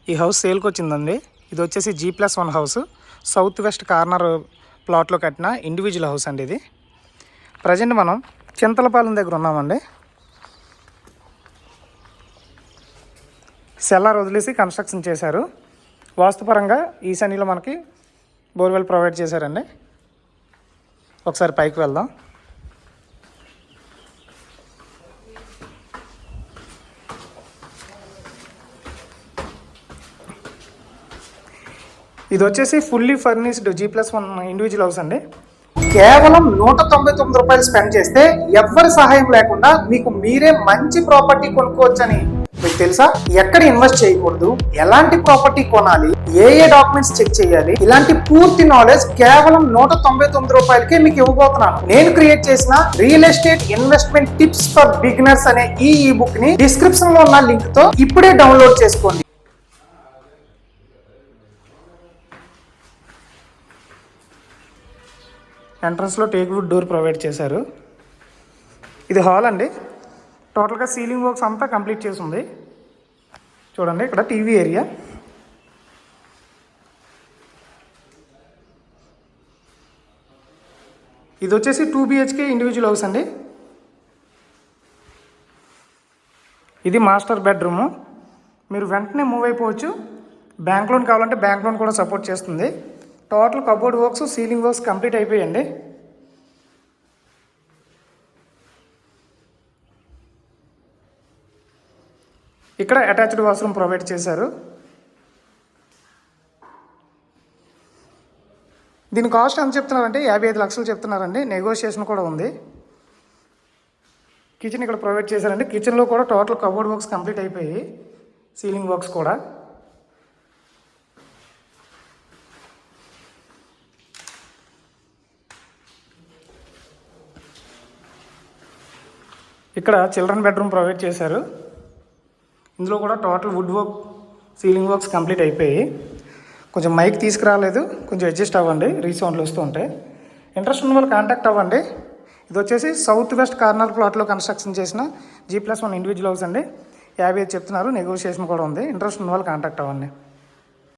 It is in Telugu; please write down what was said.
ఈ హౌస్ సేల్కి వచ్చిందండి. ఇది వచ్చేసి G+1 house, south west corner ప్లాట్లో కట్టిన ఇండివిజువల్ హౌస్ అండి. ఇది ప్రజెంట్ మనం చింతలపాలెం దగ్గర ఉన్నామండి. సెల్లార్ వదిలేసి కన్స్ట్రక్షన్ చేశారు. వాస్తుపరంగా ఈశాన్యలో మనకి బోర్వెల్ ప్రొవైడ్ చేశారండి. ఒకసారి పైకి వెళ్దాం. ఇది వచ్చేసి fully furnished G+1 individual house అండి. కేవలం 199 రూపాయలు స్పెండ్ చేస్తే ఎవ్వరి సహాయం లేకుండా మీకు మీరే మంచి ప్రాపర్టీ కొనుక్కోవచ్చని మీకు తెలుసా? ఎక్కడ ఇన్వెస్ట్ చేయకూడదు, ఎలాంటి ప్రాపర్టీ కొనాలి, ఏ డాక్యుమెంట్స్ చెక్ చేయాలి, ఇలాంటి పూర్తి నాలెడ్జ్ కేవలం 199 రూపాయలకే మీకు ఇవ్వబోతున్నాను. నేను క్రియేట్ చేసిన real estate investment tips for beginners అనే ఈ బుక్ ని డిస్క్రిప్షన్ లో ఉన్న లింక్ తో ఇప్పుడే డౌన్లోడ్ చేసుకోండి. ఎంట్రన్స్లో టేక్ వుడ్ డోర్ ప్రొవైడ్ చేశారు. ఇది హాల్ అండి. టోటల్గా సీలింగ్ వర్క్స్ అంతా కంప్లీట్ చేసి ఉంది. చూడండి, ఇక్కడ టీవీ ఏరియా. ఇది వచ్చేసి 2 BHK ఇండివిజువల్ హౌస్ అండి. ఇది మాస్టర్ బెడ్రూము. మీరు వెంటనే మూవ్ అయిపోవచ్చు. బ్యాంక్ లోన్ కావాలంటే బ్యాంక్ లోన్ కూడా సపోర్ట్ చేస్తుంది. Total cupboard works, ceiling works complete అయిపోయాయండి. ఇక్కడ అటాచ్డ్ వాష్రూమ్ ప్రొవైడ్ చేశారు. దీని కాస్ట్ ఎంత చెప్తున్నారంటే 55 లక్షలు చెప్తున్నారండి. నెగోషియేషన్ కూడా ఉంది. కిచెన్ ఇక్కడ ప్రొవైడ్ చేశారండి. కిచెన్లో కూడా టోటల్ కబోర్డ్ వర్క్స్ కంప్లీట్ అయిపోయాయి, సీలింగ్ వర్క్స్ కూడా. ఇక్కడ చిల్డ్రన్ బెడ్రూమ్ ప్రొవైడ్ చేశారు. ఇందులో కూడా total wood work, ceiling works complete అయిపోయి. కొంచెం మైక్ తీసుకురాలేదు, కొంచెం అడ్జస్ట్ అవ్వండి, రీసౌండ్లు వస్తూ ఉంటాయి. ఇంట్రెస్ట్ ఉన్న వాళ్ళు కాంటాక్ట్ అవ్వండి. ఇది వచ్చేసి సౌత్ వెస్ట్ కార్నర్ ప్లాట్లో కన్స్ట్రక్షన్ చేసిన G+1 ఇండివిజువల్ హౌస్ అండి. 55 చెప్తున్నారు, నెగోషియేషన్ కూడా ఉంది. ఇంట్రెస్ట్ ఉన్న వాళ్ళు కాంటాక్ట్ అవ్వండి.